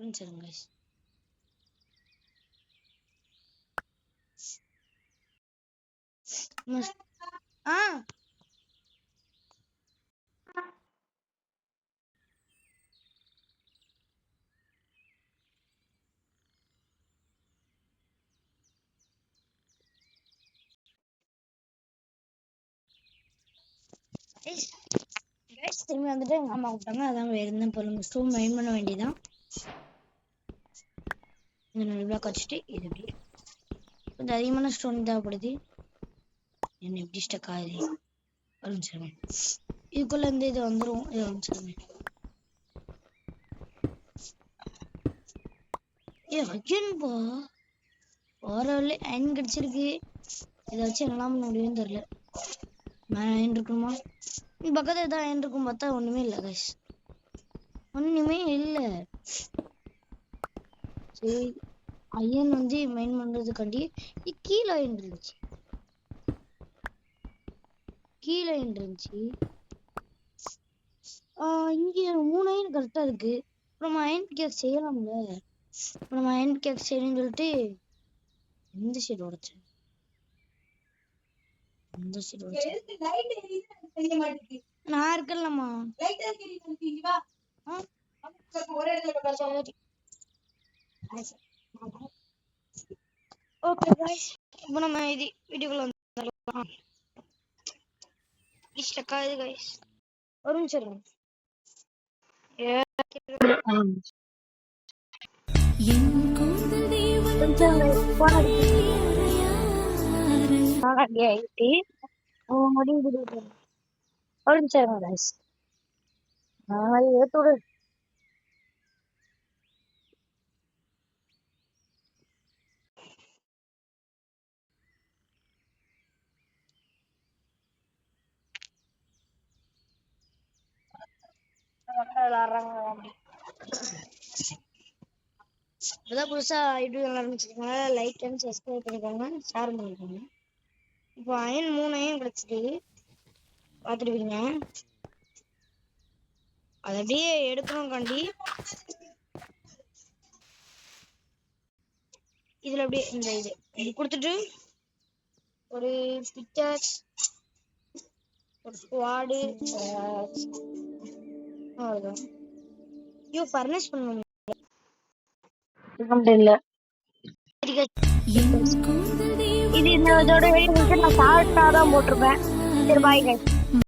புரிஞ்சுருங்க. திரும்பி வந்துட்டு எங்க அம்மா கூப்பிட்டாங்க. அதான் வேற என்ன பொருள் ஸ்டோன் மைன் பண்ண வேண்டியதான். நல்லா கச்சிட்டு இது எப்படி கொஞ்சம் அதிகமான ஸ்டோன் தேவைப்படுது. என்ன எப்படி ஸ்டக் ஆகுது ஆரம்பிச்சிருங்க. இதுக்குள்ள இருந்து இது வந்துடும். இது ஆரம்பிச்சிருங்க. அஜன்பா ஓரளவு அயன் கிடைச்சிருக்கு. இதை வச்சு என்னலாம் பண்ண முடியும்னு தெரியல. மேல அயன் இருக்குமா? பக்கத்துல ஏதாவது அயன் இருக்கும் பார்த்தா ஒண்ணுமே இல்லை கைஸ். ஒண்ணுமே இல்லை. சரி அயன் வந்து மெயின் பண்றதுக்காண்டி கீழே அயன் இருந்துச்சு. கீழே அயன் இருந்துச்சு. இங்க 3 அயன் கரெக்டா இருக்கு. நம்ம அயன் கேக் செய்யலாம்ல. நம்ம அயன் கேக் செய்யணும்னு சொல்லிட்டு இந்த சைடு உடைச்சேன். இந்த சைடு உடைச்சேன். நான் இருக்கலாமா? ஓகே गाइस, இப்போ நம்ம இது வீடியோக்குள்ள வந்துடலாம். ஸ்டக் ஆகுது गाइस. ஒரு நிமிஷம் இருங்க. ஒரு நிமிஷம் இருங்க गाइस. ஏத்தோடு இப்பதான் புதுசா யூடியூப் ஆரம்பிச்சிருக்காங்க. லைக் அண்ட் சப்ஸ்கிரைப் பண்ணிக்கோங்க, ஷேர் பண்ணிக்கோங்க. இப்போ அயன் 3 அயன் கிடைச்சிட்டு பார்த்துடுவீங்க. அதை அப்படியே எடுக்கணும் காண்டி இதுல அப்படியே இந்த இது கொடுத்துட்டு ஒரு பிக்சர் ஒரு ஸ்குவாடு அவ்வளவுதான். ஐயோ ஃபர்னஸ் பண்ணணும் இல்ல. இது இந்த இதோட வீடியோ நான் ஷார்ட்டா தான் போட்டிருப்பேன். சரி பாய் गाइस.